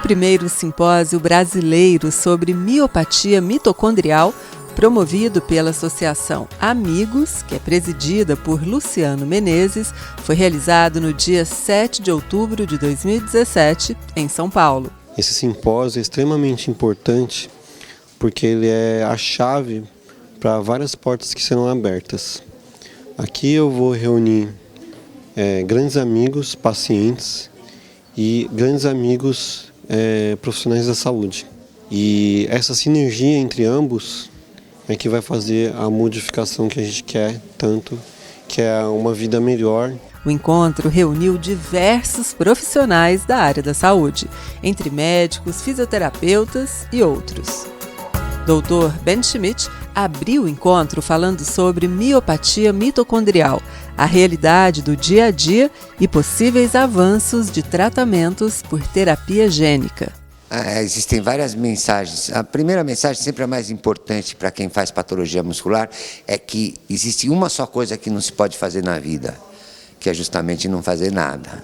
11º Simpósio Brasileiro sobre Miopatia Mitocondrial, promovido pela Associação Amigos, que é presidida por Luciano Menezes, foi realizado no dia 7 de outubro de 2017, em São Paulo. Esse simpósio é extremamente importante porque ele é a chave para várias portas que serão abertas. Aqui eu vou reunir grandes amigos, pacientes e grandes amigos profissionais da saúde. E essa sinergia entre ambos é que vai fazer a modificação que a gente quer tanto, que é uma vida melhor. O encontro reuniu diversos profissionais da área da saúde, entre médicos, fisioterapeutas e outros. Dr. Ben Schmidt abriu o encontro falando sobre miopatia mitocondrial, a realidade do dia a dia e possíveis avanços de tratamentos por terapia gênica. Existem várias mensagens. A primeira mensagem, sempre a mais importante para quem faz patologia muscular, é que existe uma só coisa que não se pode fazer na vida, que é justamente não fazer nada.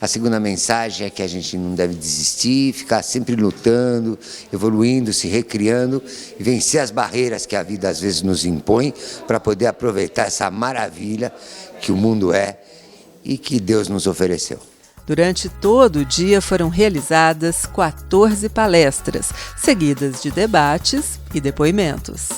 A segunda mensagem é que a gente não deve desistir, ficar sempre lutando, evoluindo, se recriando e vencer as barreiras que a vida às vezes nos impõe para poder aproveitar essa maravilha que o mundo é e que Deus nos ofereceu. Durante todo o dia foram realizadas 14 palestras, seguidas de debates e depoimentos.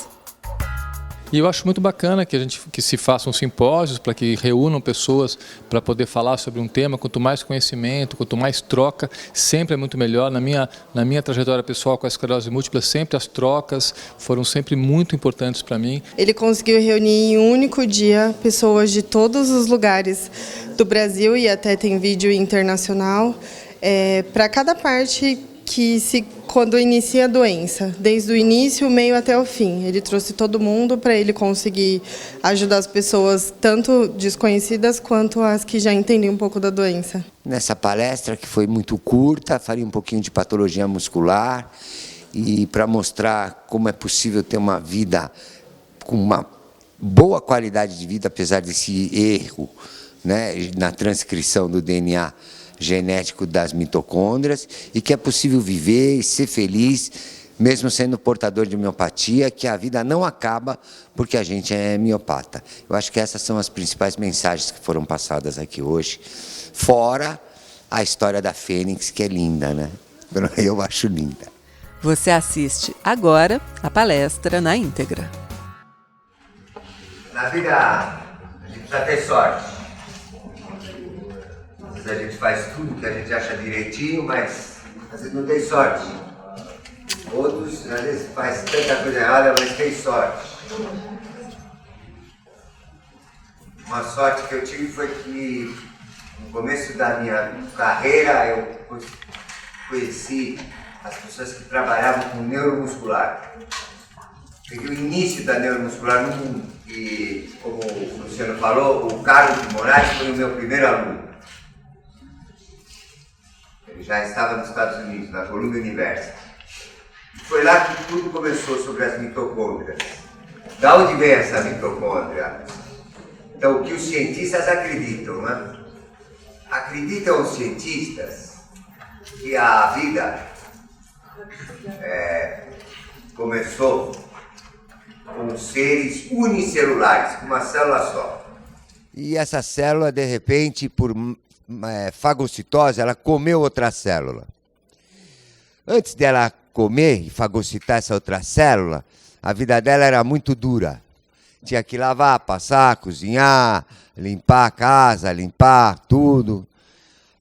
E eu acho muito bacana que se façam simpósios para que reúnam pessoas para poder falar sobre um tema. Quanto mais conhecimento, quanto mais troca, sempre é muito melhor. Na minha trajetória pessoal com a esclerose múltipla, sempre as trocas foram sempre muito importantes para mim. Ele conseguiu reunir em um único dia pessoas de todos os lugares do Brasil e até tem vídeo internacional para cada parte quando inicia a doença, desde o início, o meio até o fim. Ele trouxe todo mundo para ele conseguir ajudar as pessoas, tanto desconhecidas quanto as que já entendem um pouco da doença. Nessa palestra, que foi muito curta, falei um pouquinho de patologia muscular e para mostrar como é possível ter uma vida com uma boa qualidade de vida, apesar desse erro, né, na transcrição do DNA genético das mitocôndrias, e que é possível viver e ser feliz, mesmo sendo portador de miopatia, que a vida não acaba porque a gente é miopata. Eu acho que essas são as principais mensagens que foram passadas aqui hoje, fora a história da Fênix, que é linda, né? Eu acho linda. Você assiste agora a palestra na íntegra. Na vida, a gente precisa ter sorte. Às vezes a gente faz tudo que a gente acha direitinho, mas às vezes não tem sorte. Outros, às vezes, faz tanta coisa errada, mas tem sorte. Uma sorte que eu tive foi que no começo da minha carreira eu conheci as pessoas que trabalhavam com neuromuscular. Peguei o início da neuromuscular no mundo e, como o Luciano falou, o Carlos de Moraes foi o meu primeiro aluno. Ele já estava nos Estados Unidos, na Columbia University. Foi lá que tudo começou sobre as mitocôndrias. Da onde vem essa mitocôndria? Então, o que os cientistas acreditam, né? Acreditam os cientistas que a vida começou com seres unicelulares, com uma célula só. E essa célula, de repente, por fagocitose, ela comeu outra célula. Antes dela comer e fagocitar essa outra célula, a vida dela era muito dura. Tinha que lavar, passar, cozinhar, limpar a casa, limpar tudo.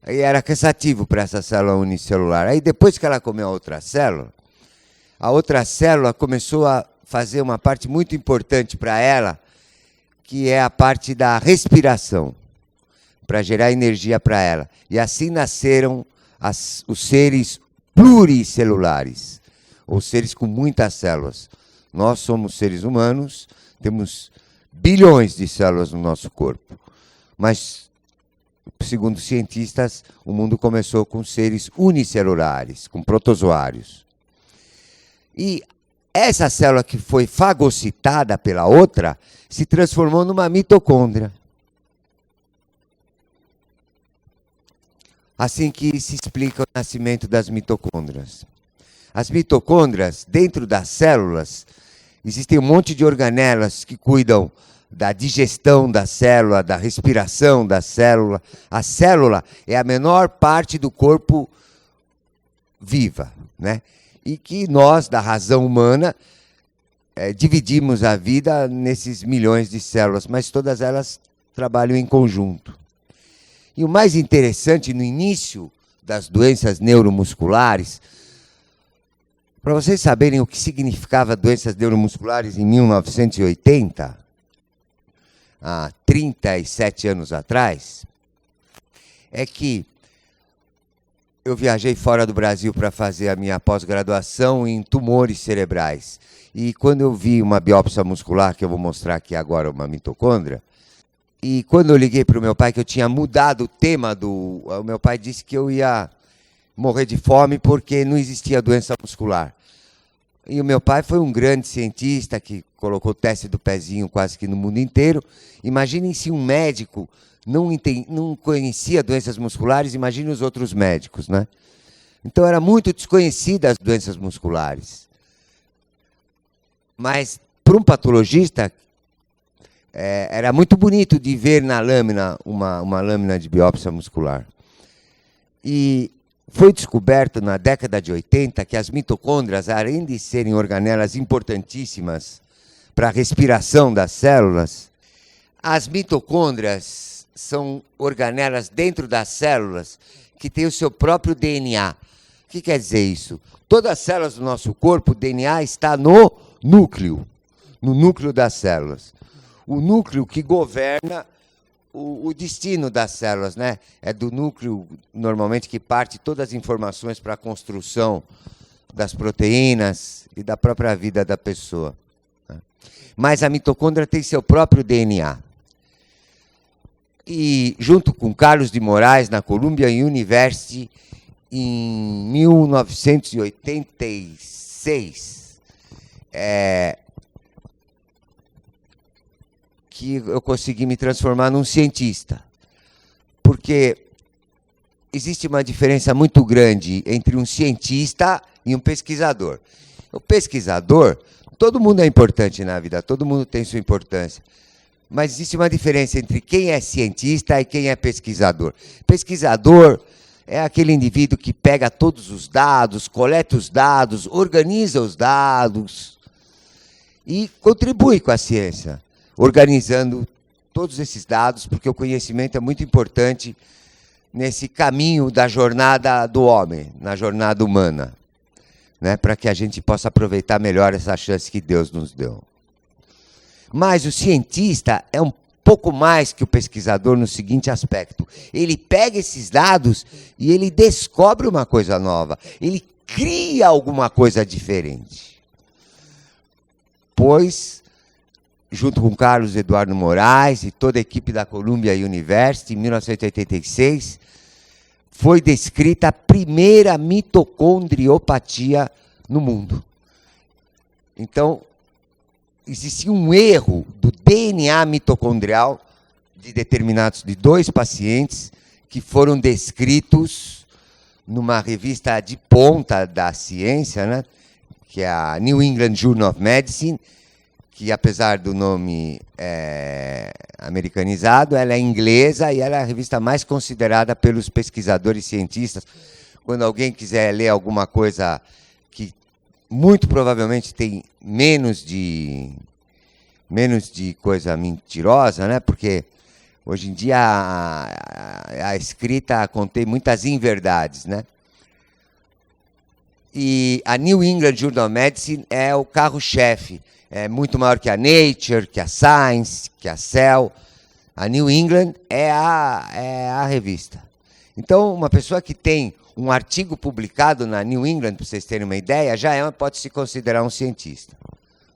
E era cansativo para essa célula unicelular. Aí depois que ela comeu a outra célula começou a fazer uma parte muito importante para ela, que é a parte da respiração, para gerar energia para ela. E assim nasceram os seres pluricelulares, ou seres com muitas células. Nós somos seres humanos, temos bilhões de células no nosso corpo. Mas, segundo cientistas, o mundo começou com seres unicelulares, com protozoários. E essa célula que foi fagocitada pela outra se transformou numa mitocôndria. Assim que se explica o nascimento das mitocôndrias. As mitocôndrias, dentro das células, existem um monte de organelas que cuidam da digestão da célula, da respiração da célula. A célula é a menor parte do corpo viva, né? E que nós, da razão humana, dividimos a vida nesses milhões de células, mas todas elas trabalham em conjunto. E o mais interessante, no início das doenças neuromusculares, para vocês saberem o que significava doenças neuromusculares em 1980, há 37 anos atrás, é que eu viajei fora do Brasil para fazer a minha pós-graduação em tumores cerebrais. E quando eu vi uma biópsia muscular, que eu vou mostrar aqui agora, uma mitocôndria, e quando eu liguei para o meu pai, que eu tinha mudado o tema o meu pai disse que eu ia morrer de fome porque não existia doença muscular. E o meu pai foi um grande cientista que colocou o teste do pezinho quase que no mundo inteiro. Imaginem se um médico não conhecia doenças musculares, imagine os outros médicos, né? Então era muito desconhecida as doenças musculares. Mas para um patologista era muito bonito de ver na lâmina uma lâmina de biópsia muscular. E foi descoberto na década de 80 que as mitocôndrias, além de serem organelas importantíssimas para a respiração das células, as mitocôndrias são organelas dentro das células que têm o seu próprio DNA. O que quer dizer isso? Todas as células do nosso corpo, o DNA está no núcleo das células. O núcleo que governa o destino das células, né? É do núcleo, normalmente, que parte todas as informações para a construção das proteínas e da própria vida da pessoa. Mas a mitocôndria tem seu próprio DNA. E, junto com Carlos de Moraes, na Columbia University, em 1986, que eu consegui me transformar num cientista. Porque existe uma diferença muito grande entre um cientista e um pesquisador. O pesquisador, todo mundo é importante na vida, todo mundo tem sua importância. Mas existe uma diferença entre quem é cientista e quem é pesquisador. Pesquisador é aquele indivíduo que pega todos os dados, coleta os dados, organiza os dados e contribui com a ciência, organizando todos esses dados, porque o conhecimento é muito importante nesse caminho da jornada do homem, na jornada humana, né, para que a gente possa aproveitar melhor essa chance que Deus nos deu. Mas o cientista é um pouco mais que o pesquisador no seguinte aspecto: ele pega esses dados e ele descobre uma coisa nova, ele cria alguma coisa diferente. Pois, junto com Carlos Eduardo Moraes e toda a equipe da Columbia University, em 1986, foi descrita a primeira mitocondriopatia no mundo. Então, existia um erro do DNA mitocondrial de 2 pacientes que foram descritos numa revista de ponta da ciência, né, que é a New England Journal of Medicine, que, apesar do nome americanizado, ela é inglesa e ela é a revista mais considerada pelos pesquisadores cientistas. Quando alguém quiser ler alguma coisa que muito provavelmente tem menos de coisa mentirosa, né? Porque hoje em dia a escrita contém muitas inverdades, né? E a New England Journal of Medicine é o carro-chefe. É muito maior que a Nature, que a Science, que a Cell. A New England é a revista. Então, uma pessoa que tem um artigo publicado na New England, para vocês terem uma ideia, pode se considerar um cientista,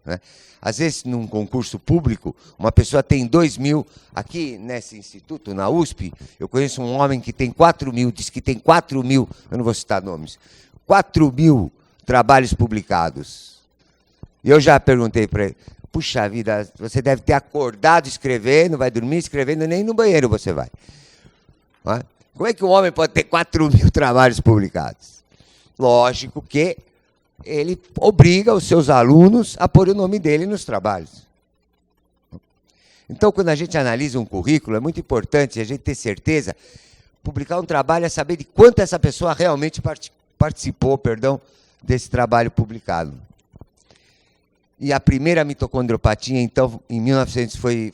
né? Às vezes, num concurso público, uma pessoa tem 2.000... Aqui, nesse instituto, na USP, eu conheço um homem que tem 4.000, diz que tem 4.000, eu não vou citar nomes, 4.000 trabalhos publicados. E eu já perguntei para ele: puxa vida, você deve ter acordado escrevendo, vai dormir escrevendo, nem no banheiro você vai. Como é que um homem pode ter 4.000 trabalhos publicados? Lógico que ele obriga os seus alunos a pôr o nome dele nos trabalhos. Então, quando a gente analisa um currículo, é muito importante a gente ter certeza. Publicar um trabalho é saber de quanto essa pessoa realmente participou, desse trabalho publicado. E a primeira mitocondriopatia, então, em 1900, foi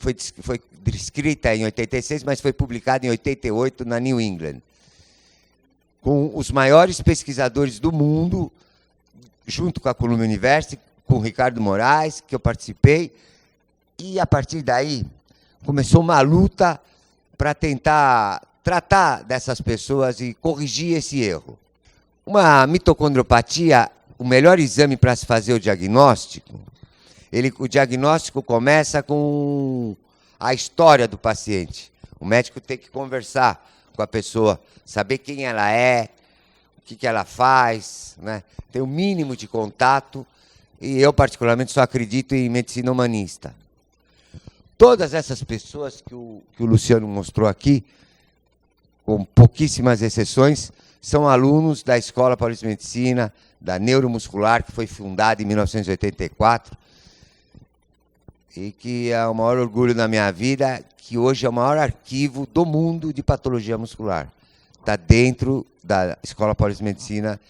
descrita em 86, mas foi publicada em 88 na New England. Com os maiores pesquisadores do mundo, junto com a Columbia University, com o Ricardo Moraes, que eu participei. E, a partir daí, começou uma luta para tentar tratar dessas pessoas e corrigir esse erro. Uma mitocondriopatia, o melhor exame para se fazer o diagnóstico, o diagnóstico começa com a história do paciente. O médico tem que conversar com a pessoa, saber quem ela é, o que ela faz, né? Ter o mínimo de contato, e eu, particularmente, só acredito em medicina humanista. Todas essas pessoas que o Luciano mostrou aqui, com pouquíssimas exceções, são alunos da Escola Paulista de Medicina, da Neuromuscular, que foi fundada em 1984, e que é o maior orgulho da minha vida, que hoje é o maior arquivo do mundo de patologia muscular. Está dentro da Escola Paulista de Medicina,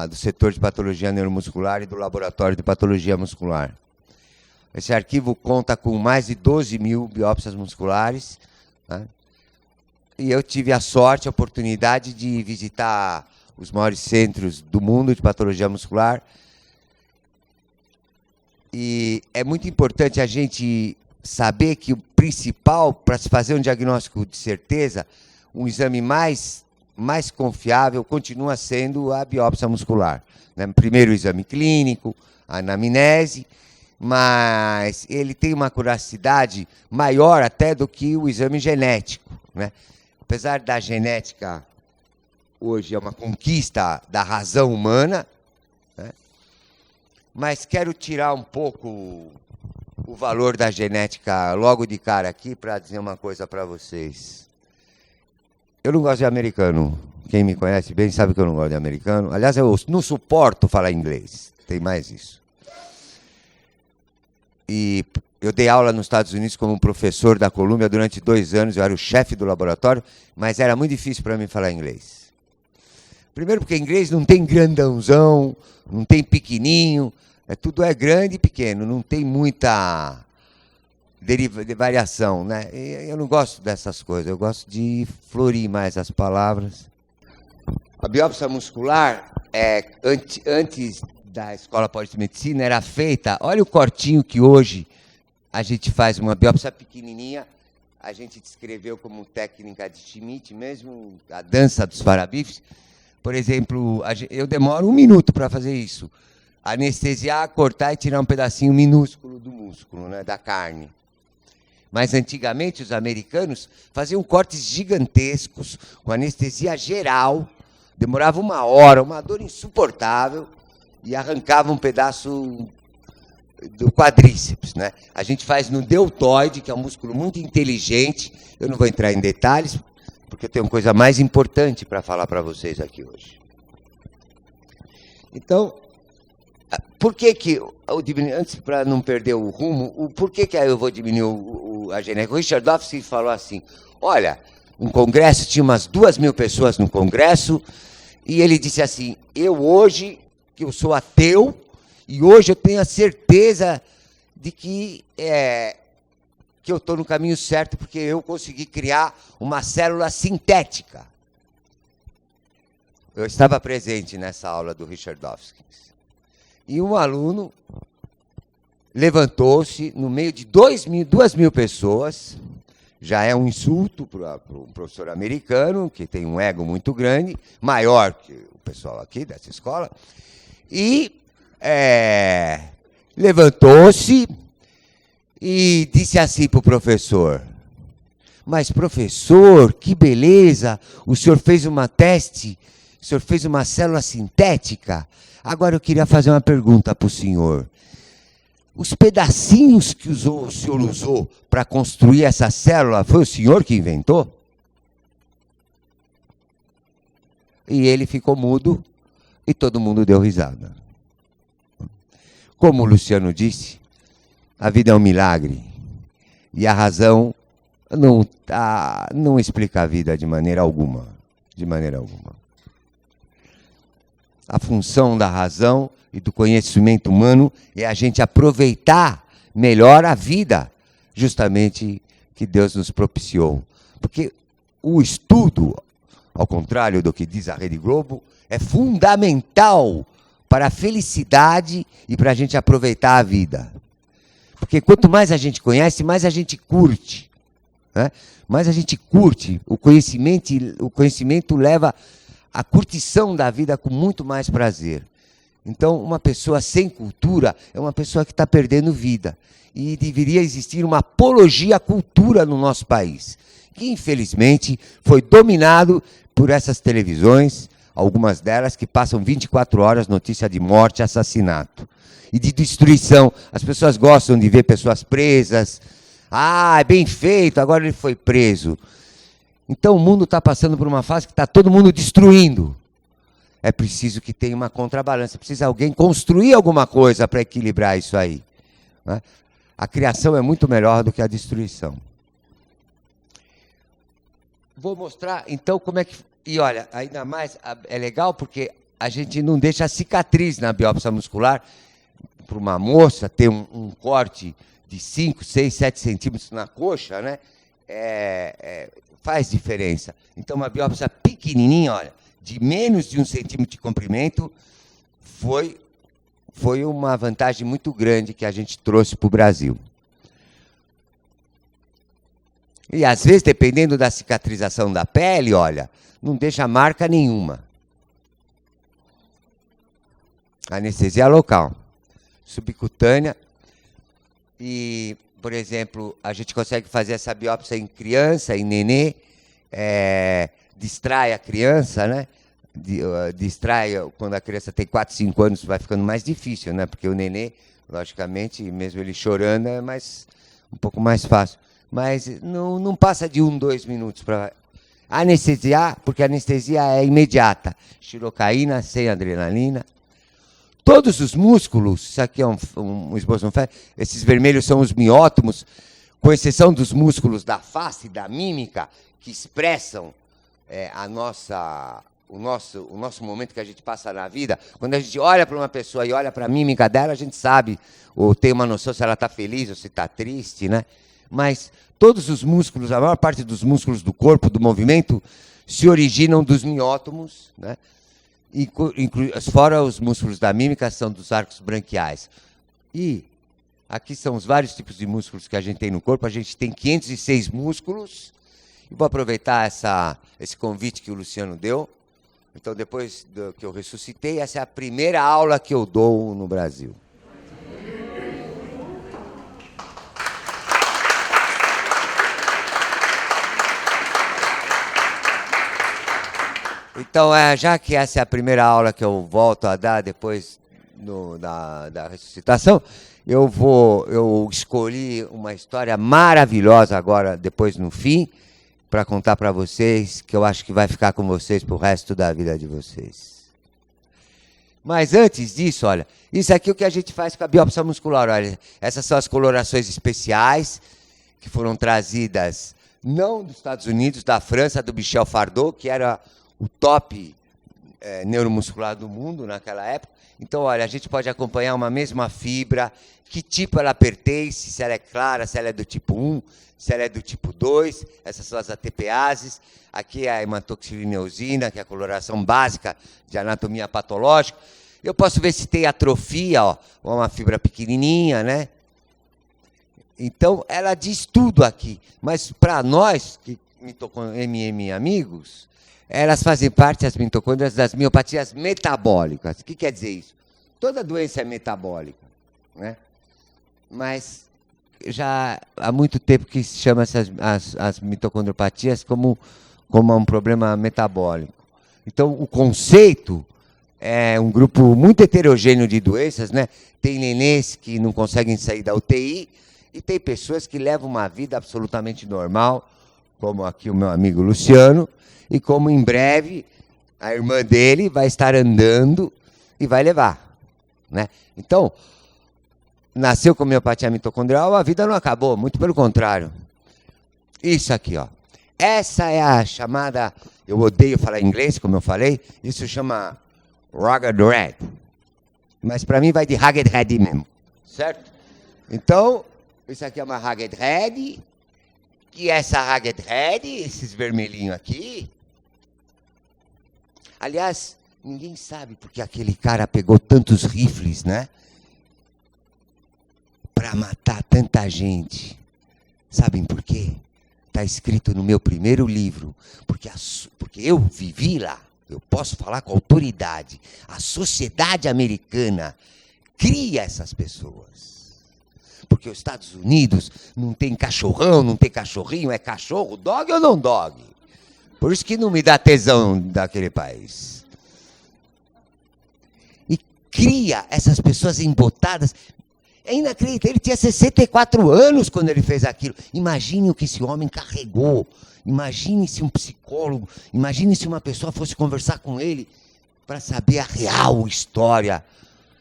do setor de patologia neuromuscular e do laboratório de patologia muscular. Esse arquivo conta com mais de 12.000 biópsias musculares, né? E eu tive a sorte, a oportunidade de visitar os maiores centros do mundo de patologia muscular. E é muito importante a gente saber que o principal, para se fazer um diagnóstico de certeza, um exame mais confiável continua sendo a biópsia muscular, né? Primeiro o exame clínico, a anamnese, mas ele tem uma curiosidade maior até do que o exame genético, né? Apesar da genética hoje é uma conquista da razão humana, né? Mas quero tirar um pouco o valor da genética logo de cara aqui para dizer uma coisa para vocês. Eu não gosto de americano. Quem me conhece bem sabe que eu não gosto de americano. Aliás, eu não suporto falar inglês. Tem mais isso. E eu dei aula nos Estados Unidos como professor da Columbia durante 2 anos. Eu era o chefe do laboratório, mas era muito difícil para mim falar inglês. Primeiro porque inglês não tem grandãozão, não tem pequenininho. Tudo é grande e pequeno, não tem muita variação, né? Eu não gosto dessas coisas, eu gosto de florir mais as palavras. A biópsia muscular, antes da Escola Paulista de Medicina, era feita, olha o cortinho que hoje a gente faz, uma biópsia pequenininha, a gente descreveu como técnica de Schmidt, mesmo a dança dos parabifes. Por exemplo, eu demoro 1 minuto para fazer isso. Anestesiar, cortar e tirar um pedacinho minúsculo do músculo, né, da carne. Mas antigamente os americanos faziam cortes gigantescos, com anestesia geral, demorava 1 hora, uma dor insuportável, e arrancava um pedaço do quadríceps, né? A gente faz no deltoide, que é um músculo muito inteligente. Eu não vou entrar em detalhes, porque eu tenho uma coisa mais importante para falar para vocês aqui hoje. Então, por que eu diminui, antes para não perder o rumo, por que eu vou diminuir a genética? O Richard Dawkins falou assim, olha, um congresso, tinha umas 2.000 pessoas no congresso, e ele disse assim, hoje, que eu sou ateu, e hoje eu tenho a certeza de que eu estou no caminho certo, porque eu consegui criar uma célula sintética. Eu estava presente nessa aula do Richard Dawkins. E um aluno levantou-se no meio de 2.000 pessoas, já é um insulto para um professor americano, que tem um ego muito grande, maior que o pessoal aqui dessa escola, e levantou-se e disse assim para o professor, mas professor, que beleza, o senhor fez uma teste, o senhor fez uma célula sintética. Agora eu queria fazer uma pergunta para o senhor. Os pedacinhos que o senhor usou para construir essa célula, foi o senhor que inventou? e ele ficou mudo e todo mundo deu risada. Como o Luciano disse, a vida é um milagre e a razão não explica a vida de maneira alguma. De maneira alguma. A função da razão e do conhecimento humano é a gente aproveitar melhor a vida, justamente que Deus nos propiciou. Porque o estudo, ao contrário do que diz a Rede Globo, é fundamental para a felicidade e para a gente aproveitar a vida. Porque quanto mais a gente conhece, mais a gente curte. Né? Mais a gente curte. O conhecimento leva a curtição da vida com muito mais prazer. Então, uma pessoa sem cultura é uma pessoa que está perdendo vida. E deveria existir uma apologia à cultura no nosso país, que infelizmente foi dominado por essas televisões, algumas delas que passam 24 horas notícia de morte, assassinato e de destruição. As pessoas gostam de ver pessoas presas. Ah, é bem feito, agora ele foi preso. Então o mundo está passando por uma fase que está todo mundo destruindo. É preciso que tenha uma contrabalança, precisa alguém construir alguma coisa para equilibrar isso aí. Né? A criação é muito melhor do que a destruição. Vou mostrar, então, como é que... E olha, ainda mais, é legal porque a gente não deixa a cicatriz na biópsia muscular. Para uma moça ter um corte de 5, 6, 7 centímetros na coxa, né? Faz diferença. Então, uma biópsia pequenininha, olha, de menos de 1 centímetro de comprimento, foi uma vantagem muito grande que a gente trouxe para o Brasil. E, às vezes, dependendo da cicatrização da pele, olha, não deixa marca nenhuma. Anestesia local, subcutânea. E, por exemplo, a gente consegue fazer essa biópsia em criança, em nenê, distrai a criança, né? Distrai, quando a criança tem 4, 5 anos, vai ficando mais difícil, né? Porque o nenê, logicamente, mesmo ele chorando, é um pouco mais fácil. Mas não passa de 1, 2 minutos para anestesiar, porque a anestesia é imediata. Xilocaína, sem adrenalina. Todos os músculos, isso aqui é um esboço, esses vermelhos são os miótomos, com exceção dos músculos da face, da mímica, que expressam o nosso momento que a gente passa na vida. Quando a gente olha para uma pessoa e olha para a mímica dela, a gente sabe, ou tem uma noção se ela está feliz ou se está triste, né? Mas todos os músculos, a maior parte dos músculos do corpo, do movimento, se originam dos miótomos, né? Fora os músculos da mímica, são dos arcos branquiais. E aqui são os vários tipos de músculos que a gente tem no corpo. A gente tem 506 músculos. E vou aproveitar esse convite que o Luciano deu. Então, depois que eu ressuscitei, essa é a primeira aula que eu dou no Brasil. Então, já que essa é a primeira aula que eu volto a dar depois da ressuscitação, eu escolhi uma história maravilhosa agora, depois no fim, para contar para vocês, que eu acho que vai ficar com vocês para o resto da vida de vocês. Mas antes disso, olha, isso aqui é o que a gente faz com a biópsia muscular. Olha, essas são as colorações especiais que foram trazidas, não dos Estados Unidos, da França, do Michel Fardot, que era o top neuromuscular do mundo naquela época. Então, olha, a gente pode acompanhar uma mesma fibra, que tipo ela pertence, se ela é clara, se ela é do tipo 1, se ela é do tipo 2, essas são as ATPases. Aqui é a hematoxilineosina, que é a coloração básica de anatomia patológica. Eu posso ver se tem atrofia, ó, uma fibra pequenininha, né? Então, ela diz tudo aqui. Mas, para nós, que MM amigos, elas fazem parte, as mitocôndrias, das miopatias metabólicas. O que quer dizer isso? Toda doença é metabólica, né? Mas já há muito tempo que se chama as mitocondriopatias como um problema metabólico. Então, o conceito é um grupo muito heterogêneo de doenças, né? Tem nenês que não conseguem sair da UTI e tem pessoas que levam uma vida absolutamente normal, como aqui o meu amigo Luciano, e como em breve A irmã dele vai estar andando e vai levar, né? Então, nasceu com miopatia mitocondrial, a vida não acabou, muito pelo contrário. Isso aqui, ó. Essa é a chamada, eu odeio falar inglês, como eu falei, isso chama Ragged Red. Mas para mim vai de Ragged Red mesmo, certo? Então, isso aqui é uma Ragged Red, que essa Ragged Red, esses vermelhinhos aqui... Aliás, ninguém sabe porque aquele cara pegou tantos rifles, né? Para matar tanta gente. Sabem por quê? Está escrito no meu primeiro livro, porque eu vivi lá, eu posso falar com autoridade. A sociedade americana cria essas pessoas. Porque os Estados Unidos não tem cachorrão, não tem cachorrinho, é cachorro, dog ou não dog? Por isso que não me dá tesão daquele país. E cria essas pessoas embotadas. É inacreditável, ele tinha 64 anos quando ele fez aquilo. Imagine o que esse homem carregou. Imagine se um psicólogo, imagine se uma pessoa fosse conversar com ele para saber a real história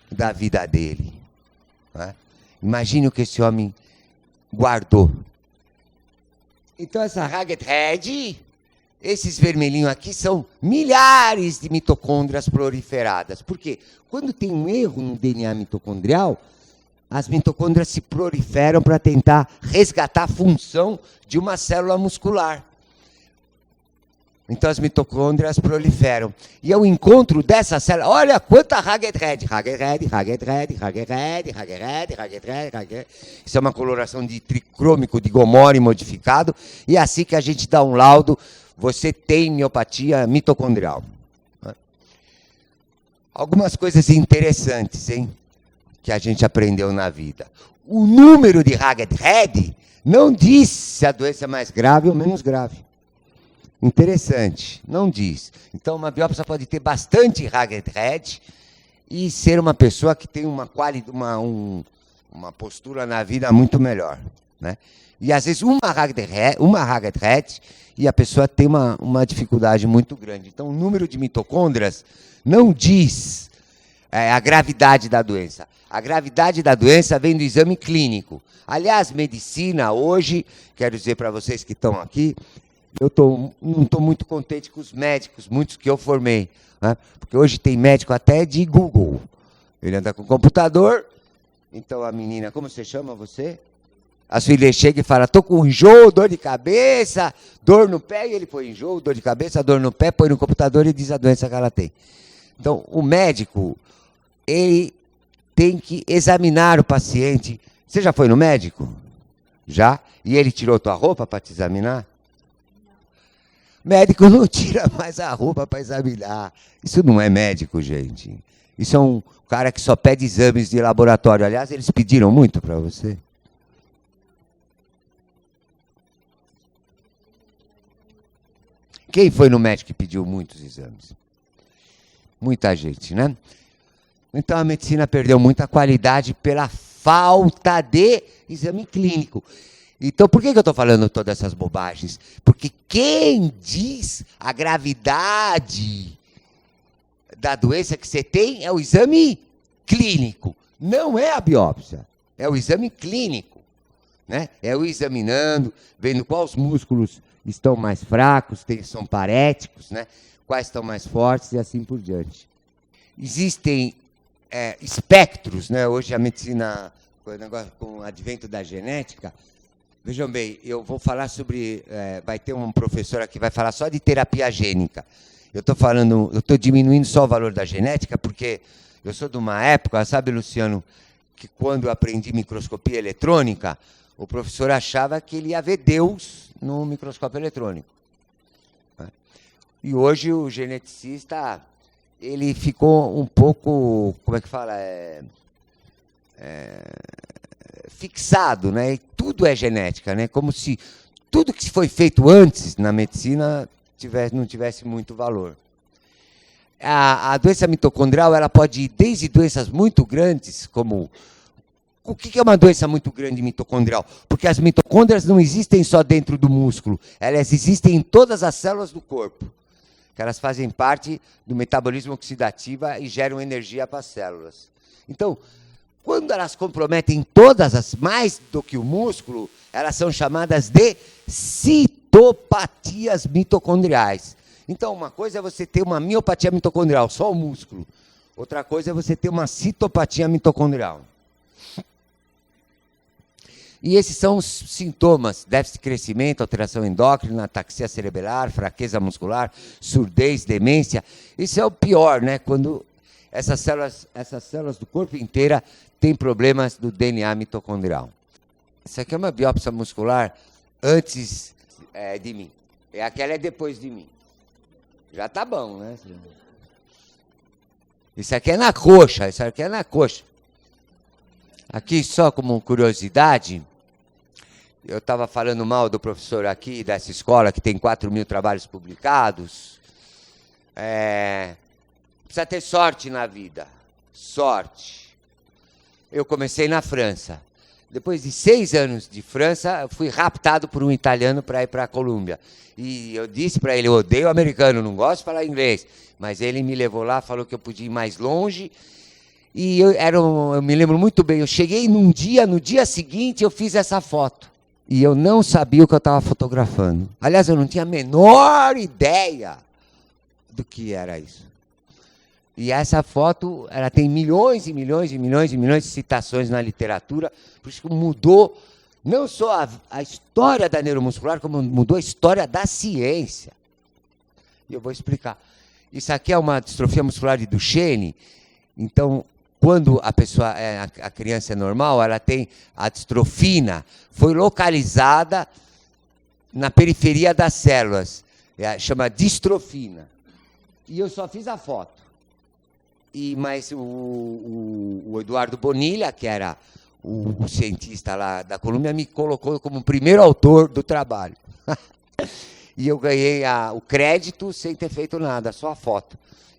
da vida dele. Né? Imagine o que esse homem guardou. Então essa Ragged Red, esses vermelhinhos aqui são milhares de mitocôndrias proliferadas. Por quê? Quando tem um erro no DNA mitocondrial, as mitocôndrias se proliferam para tentar resgatar a função de uma célula muscular. Então as mitocôndrias proliferam. E ao encontro dessa célula, olha quanta Ragged Red. Ragged Red, Ragged Red, Ragged Red, Ragged Red, Ragged Red, Ragged Red. Isso é uma coloração de tricrômico de Gomori modificado. E é assim que a gente dá um laudo, você tem miopatia mitocondrial. Algumas coisas interessantes, hein? Que a gente aprendeu na vida. O número de Ragged Red não diz se a doença é mais grave ou menos grave. Interessante, não diz. Então, uma biópsia pode ter bastante Ragged Red e ser uma pessoa que tem uma postura na vida muito melhor, né? E, às vezes, uma Ragged Red e a pessoa tem uma dificuldade muito grande. Então, o número de mitocôndrias não diz a gravidade da doença. A gravidade da doença vem do exame clínico. Aliás, medicina hoje, quero dizer para vocês que estão aqui, não estou muito contente com os médicos, muitos que eu formei, né? Porque hoje tem médico até de Google. Ele anda com computador, então a menina, como você chama você? A filha chega e fala, estou com enjoo, dor de cabeça, dor no pé, e ele põe enjoo, dor de cabeça, dor no pé, põe no computador e diz a doença que ela tem. Então, o médico, ele tem que examinar o paciente. Você já foi no médico? Já? E ele tirou tua roupa para te examinar? Médico não tira mais a roupa para examinar. Isso não é médico, gente. Isso é um cara que só pede exames de laboratório. Aliás, eles pediram muito para você. Quem foi no médico que pediu muitos exames? Muita gente, né? Então a medicina perdeu muita qualidade pela falta de exame clínico. Então por que eu estou falando todas essas bobagens? Porque quem diz a gravidade da doença que você tem é o exame clínico. Não é a biópsia, é o exame clínico, né? É o examinando, vendo quais músculos estão mais fracos, são paréticos, né? Quais estão mais fortes e assim por diante. Existem espectros, né? Hoje a medicina, com o advento da genética, vejam bem, eu vou falar sobre, vai ter um professor aqui que vai falar só de terapia gênica. Eu estou diminuindo só o valor da genética, porque eu sou de uma época, sabe, Luciano, que quando eu aprendi microscopia eletrônica, o professor achava que ele ia ver Deus no microscópio eletrônico. E hoje o geneticista, ele ficou um pouco, como é que fala, fixado, né? E tudo é genética, né? Como se tudo que foi feito antes na medicina não tivesse muito valor. A doença mitocondrial, ela pode ir desde doenças muito grandes, como... O que é uma doença muito grande mitocondrial? Porque as mitocôndrias não existem só dentro do músculo, elas existem em todas as células do corpo. que elas fazem parte do metabolismo oxidativo e geram energia para as células. Então, quando elas comprometem todas as, mais do que o músculo, elas são chamadas de citopatias mitocondriais. Então, uma coisa é você ter uma miopatia mitocondrial, só o músculo. Outra coisa é você ter uma citopatia mitocondrial. E esses são os sintomas: déficit de crescimento, alteração endócrina, ataxia cerebral, fraqueza muscular, surdez, demência. Isso é o pior, né? Quando essas células do corpo inteiro têm problemas do DNA mitocondrial. Isso aqui é uma biópsia muscular antes de mim. E aquela é depois de mim. Já tá bom, né? Isso aqui é na coxa, isso aqui é na coxa. Aqui, só como curiosidade, eu estava falando mal do professor aqui dessa escola, que tem 4.000 trabalhos publicados. Precisa ter sorte na vida. Sorte. Eu comecei na França. Depois de 6 anos de França, eu fui raptado por um italiano para ir para a Colômbia. E eu disse para ele: eu odeio americano, não gosto de falar inglês. Mas ele me levou lá, falou que eu podia ir mais longe. E eu me lembro muito bem, eu cheguei no dia seguinte eu fiz essa foto. E eu não sabia o que eu estava fotografando. Aliás, eu não tinha a menor ideia do que era isso. E essa foto, ela tem milhões e milhões e milhões e milhões de citações na literatura, por isso que mudou não só a história da neuromuscular, como mudou a história da ciência. E eu vou explicar. Isso aqui é uma distrofia muscular de Duchenne. Então, quando a criança é normal, ela tem a distrofina, foi localizada na periferia das células, chama distrofina. E eu só fiz a foto. Mas o Eduardo Bonilha, que era o cientista lá da Colômbia, me colocou como o primeiro autor do trabalho. E eu ganhei o crédito sem ter feito nada, só a foto.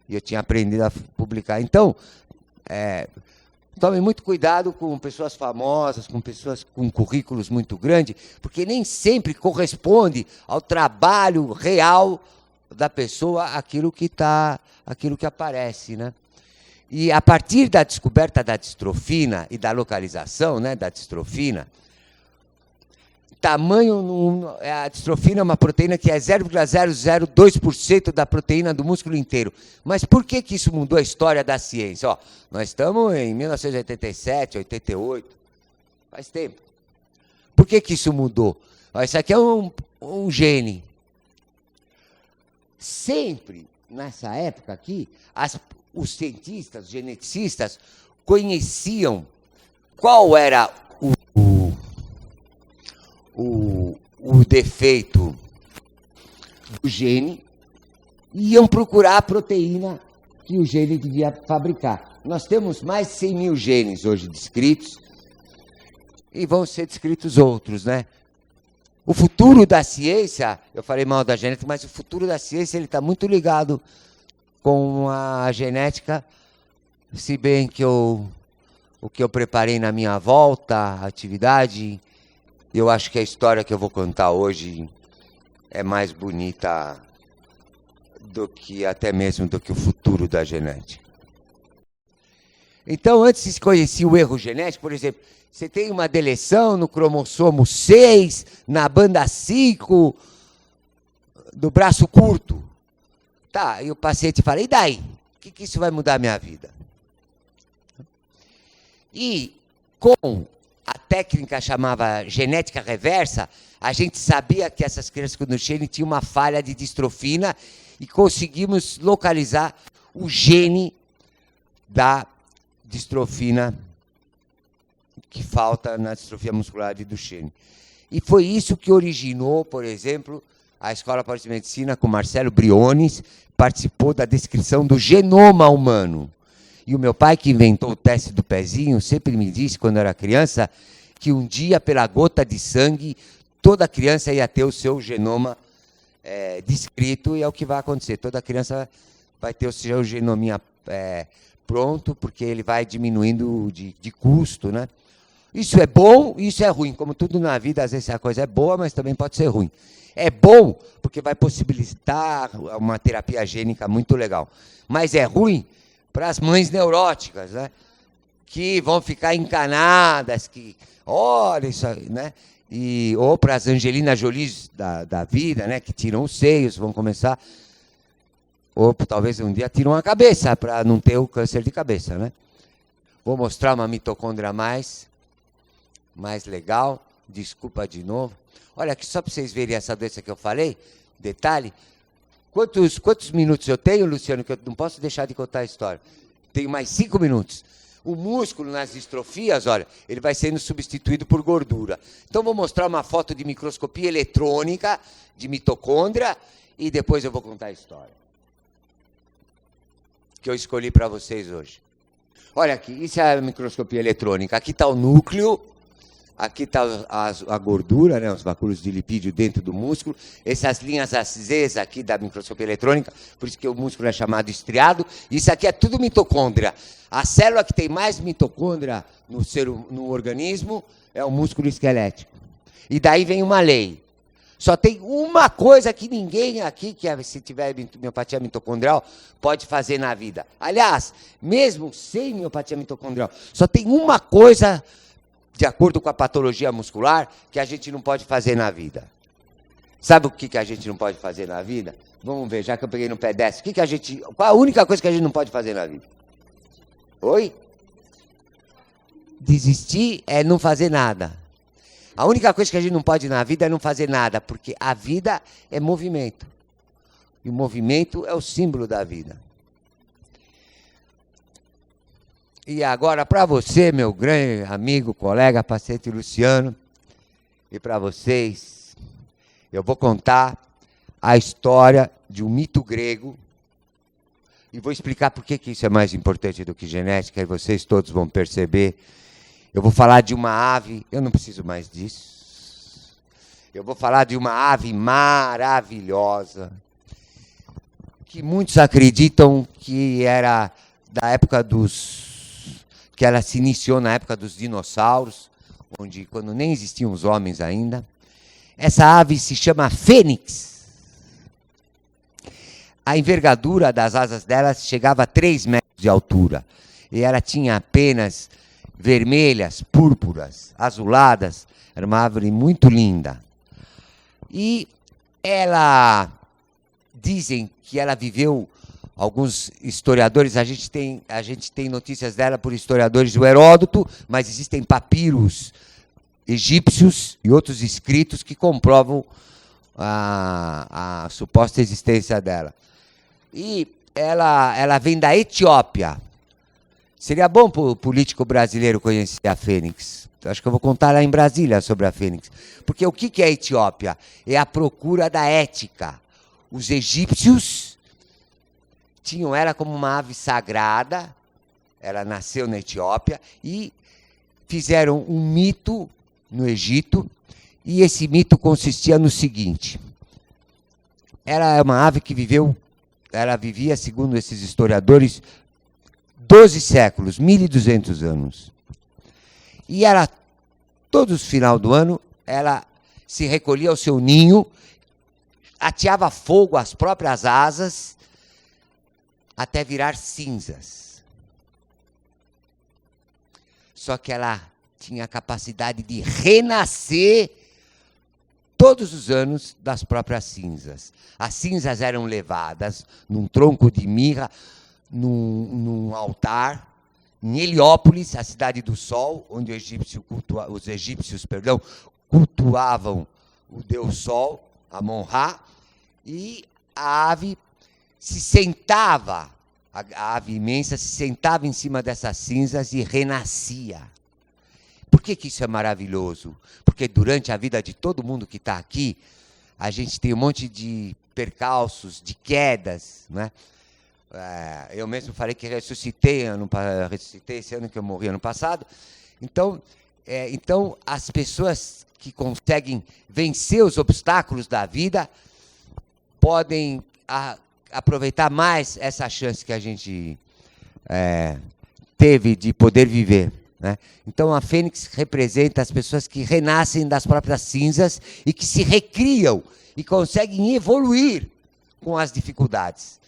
E eu tinha aprendido a publicar. Então, tome muito cuidado com pessoas famosas, com pessoas com currículos muito grandes, porque nem sempre corresponde ao trabalho real da pessoa aquilo que aparece, né? E a partir da descoberta da distrofina e da localização, né, da distrofina, a distrofina é uma proteína que é 0,002% da proteína do músculo inteiro. Mas por que isso mudou a história da ciência? Nós estamos em 1987, 88, faz tempo. Por que isso mudou? Isso aqui é um gene. Sempre, nessa época aqui, os cientistas, os geneticistas, conheciam qual era o defeito do gene e iam procurar a proteína que o gene devia fabricar. Nós temos mais de 100 mil genes hoje descritos e vão ser descritos outros, né? O futuro da ciência, eu falei mal da genética, mas o futuro da ciência ele está muito ligado com a genética, se bem que o que eu preparei na minha volta à atividade, eu acho que a história que eu vou contar hoje é mais bonita até mesmo do que o futuro da genética. Então, antes se conhecia o erro genético, por exemplo, você tem uma deleção no cromossomo 6, na banda 5 do braço curto. Tá, e o paciente fala: e daí? O que isso vai mudar a minha vida? E com a técnica chamava genética reversa, a gente sabia que essas crianças com Duchenne tinham uma falha de distrofina e conseguimos localizar o gene da distrofina que falta na distrofia muscular de Duchenne. E foi isso que originou, por exemplo, a Escola Paulista de Medicina, com Marcelo Briones, participou da descrição do genoma humano. E o meu pai, que inventou o teste do pezinho, sempre me disse, quando eu era criança, que um dia, pela gota de sangue, toda criança ia ter o seu genoma descrito, e é o que vai acontecer. Toda criança vai ter o seu genominha pronto, porque ele vai diminuindo de custo, né? Isso é bom e isso é ruim. Como tudo na vida, às vezes a coisa é boa, mas também pode ser ruim. É bom porque vai possibilitar uma terapia gênica muito legal. Mas é ruim para as mães neuróticas, né? Que vão ficar encanadas, que olha isso aí, né? Ou para as Angelina Jolie da vida, né? Que tiram os seios, vão começar... Ou talvez um dia tiram a cabeça para não ter o câncer de cabeça, né? Vou mostrar uma mitocôndria mais legal. Desculpa de novo. Olha aqui, só para vocês verem essa doença que eu falei. Detalhe. Quantos minutos eu tenho, Luciano, que eu não posso deixar de contar a história? Tenho mais 5 minutos. O músculo nas distrofias, olha, ele vai sendo substituído por gordura. Então, vou mostrar uma foto de microscopia eletrônica de mitocôndria e depois eu vou contar a história que eu escolhi para vocês hoje. Olha aqui, isso é a microscopia eletrônica. Aqui está o núcleo, aqui está a gordura, né, os bacúlios de lipídio dentro do músculo. Essas linhas acesas aqui da microscopia eletrônica, por isso que o músculo é chamado estriado. Isso aqui é tudo mitocôndria. A célula que tem mais mitocôndria no organismo é o músculo esquelético. E daí vem uma lei. Só tem uma coisa que ninguém aqui, se tiver miopatia mitocondrial, pode fazer na vida. Aliás, mesmo sem miopatia mitocondrial, só tem uma coisa, de acordo com a patologia muscular, que a gente não pode fazer na vida. Sabe o que a gente não pode fazer na vida? Vamos ver, já que eu peguei no pé dessa. Qual a única coisa que a gente não pode fazer na vida? Oi? Desistir é não fazer nada. A única coisa que a gente não pode na vida é não fazer nada, porque a vida é movimento. E o movimento é o símbolo da vida. E agora, para você, meu grande amigo, colega, paciente Luciano, e para vocês, eu vou contar a história de um mito grego e vou explicar por que isso é mais importante do que genética, e vocês todos vão perceber. Eu vou falar de uma ave, eu não preciso mais disso. Eu vou falar de uma ave maravilhosa, que muitos acreditam que era da época que ela se iniciou na época dos dinossauros, quando nem existiam os homens ainda. Essa ave se chama fênix. A envergadura das asas dela chegava a 3 metros de altura. E ela tinha apenas vermelhas, púrpuras, azuladas. Era uma árvore muito linda. E dizem que ela viveu, alguns historiadores, a gente tem notícias dela por historiadores do Heródoto, mas existem papiros egípcios e outros escritos que comprovam a suposta existência dela. E ela vem da Etiópia. Seria bom para o político brasileiro conhecer a fênix. Acho que eu vou contar lá em Brasília sobre a fênix. Porque o que é a Etiópia? É a procura da ética. Os egípcios tinham ela como uma ave sagrada. Ela nasceu na Etiópia e fizeram um mito no Egito. E esse mito consistia no seguinte. Ela é uma ave que vivia, segundo esses historiadores, 12 séculos, 1.200 anos. E todos os final do ano, ela se recolhia ao seu ninho, ateava fogo às próprias asas, até virar cinzas. Só que ela tinha a capacidade de renascer todos os anos das próprias cinzas. As cinzas eram levadas num tronco de mirra, num altar, em Heliópolis, a cidade do sol, onde os egípcios cultuavam o deus Sol, Amon-Ra, e a ave se sentava, a ave imensa se sentava em cima dessas cinzas e renascia. Por que isso é maravilhoso? Porque durante a vida de todo mundo que está aqui, a gente tem um monte de percalços, de quedas, né? Eu mesmo falei que ressuscitei esse ano que eu morri ano passado. Então, as pessoas que conseguem vencer os obstáculos da vida podem aproveitar mais essa chance que a gente teve de poder viver. né? Então a fênix representa as pessoas que renascem das próprias cinzas e que se recriam e conseguem evoluir com as dificuldades.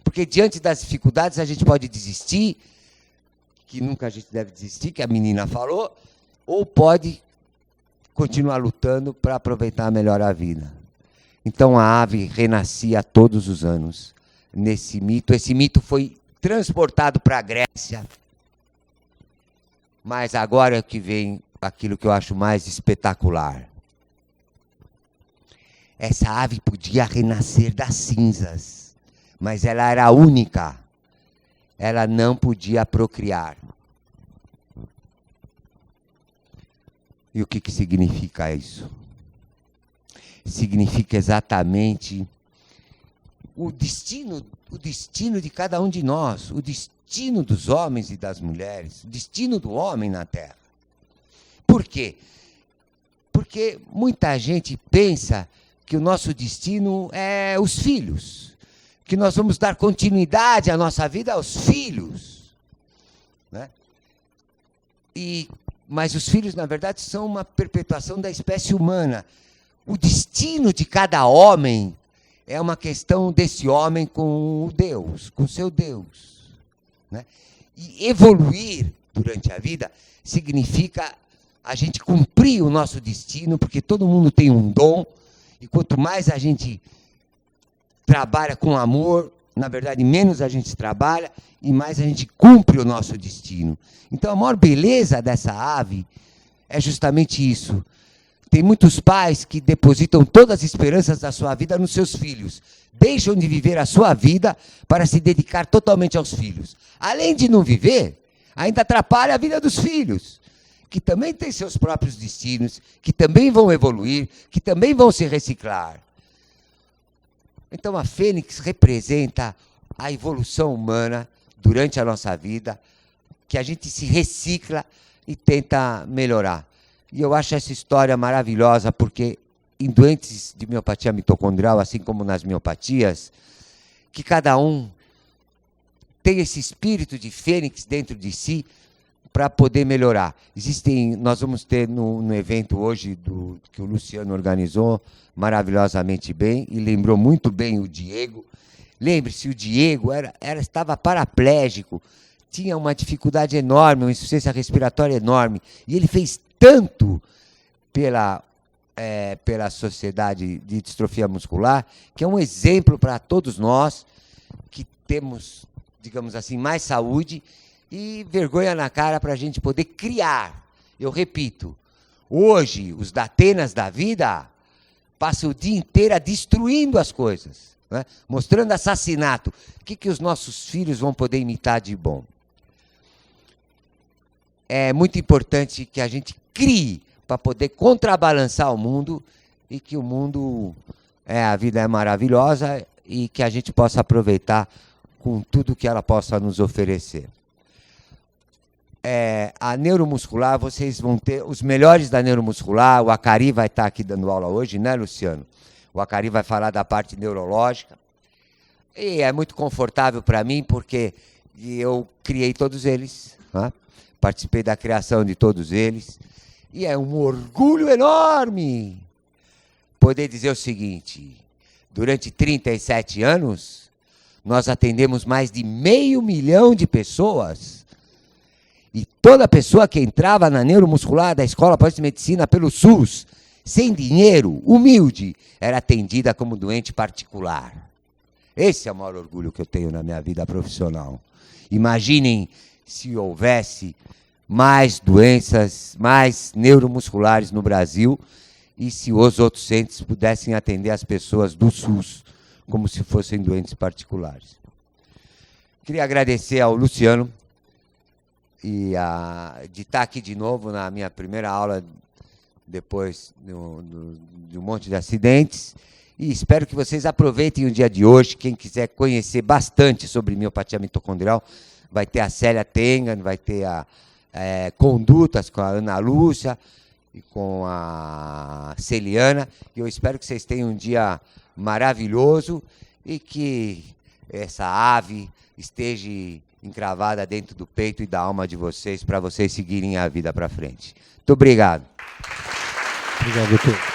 Porque diante das dificuldades a gente pode desistir, que nunca a gente deve desistir, que a menina falou, ou pode continuar lutando para aproveitar melhor a vida. Então a ave renascia todos os anos nesse mito. Esse mito foi transportado para a Grécia. Mas agora é que vem aquilo que eu acho mais espetacular. Essa ave podia renascer das cinzas, mas ela era única. Ela não podia procriar. E o que significa isso? Significa exatamente o destino de cada um de nós, o destino dos homens e das mulheres, o destino do homem na Terra. Por quê? Porque muita gente pensa que o nosso destino é os filhos, que nós vamos dar continuidade à nossa vida aos filhos, né? Mas os filhos, na verdade, são uma perpetuação da espécie humana. O destino de cada homem é uma questão desse homem com o Deus, com seu Deus, né? E evoluir durante a vida significa a gente cumprir o nosso destino, porque todo mundo tem um dom, e quanto mais a gente trabalha com amor, na verdade, menos a gente trabalha e mais a gente cumpre o nosso destino. Então, a maior beleza dessa ave é justamente isso. Tem muitos pais que depositam todas as esperanças da sua vida nos seus filhos. Deixam de viver a sua vida para se dedicar totalmente aos filhos. Além de não viver, ainda atrapalha a vida dos filhos, que também têm seus próprios destinos, que também vão evoluir, que também vão se reciclar. Então a fênix representa a evolução humana durante a nossa vida, que a gente se recicla e tenta melhorar. E eu acho essa história maravilhosa, porque em doentes de miopatia mitocondrial, assim como nas miopatias, que cada um tem esse espírito de fênix dentro de si para poder melhorar. Nós vamos ter no evento hoje que o Luciano organizou maravilhosamente bem, e lembrou muito bem o Diego. Lembre-se, o Diego estava paraplégico, tinha uma dificuldade enorme, uma insuficiência respiratória enorme, e ele fez tanto pela Sociedade de Distrofia Muscular, que é um exemplo para todos nós que temos, digamos assim, mais saúde e vergonha na cara para a gente poder criar. Eu repito, hoje os Datenas da vida passam o dia inteiro destruindo as coisas, né? Mostrando assassinato. O que os nossos filhos vão poder imitar de bom? É muito importante que a gente crie para poder contrabalançar o mundo, e que o mundo, a vida é maravilhosa, e que a gente possa aproveitar com tudo que ela possa nos oferecer. A neuromuscular, vocês vão ter os melhores da neuromuscular. O Acari vai estar aqui dando aula hoje, né, Luciano? O Acari vai falar da parte neurológica. E é muito confortável para mim, porque eu criei todos eles, né? Participei da criação de todos eles. E é um orgulho enorme poder dizer o seguinte: durante 37 anos, nós atendemos mais de 500 mil de pessoas. E toda pessoa que entrava na neuromuscular da Escola Paulista de Medicina pelo SUS, sem dinheiro, humilde, era atendida como doente particular. Esse é o maior orgulho que eu tenho na minha vida profissional. Imaginem se houvesse mais doenças, mais neuromusculares no Brasil, e se os outros centros pudessem atender as pessoas do SUS como se fossem doentes particulares. Queria agradecer ao Luciano de estar aqui de novo na minha primeira aula, depois de um monte de acidentes, e espero que vocês aproveitem o dia de hoje. Quem quiser conhecer bastante sobre miopatia mitocondrial, vai ter a Célia Tengan, vai ter condutas com a Ana Lúcia e com a Celiana, e eu espero que vocês tenham um dia maravilhoso e que essa ave esteja encravada dentro do peito e da alma de vocês, para vocês seguirem a vida para frente. Muito obrigado. Obrigado, doutor.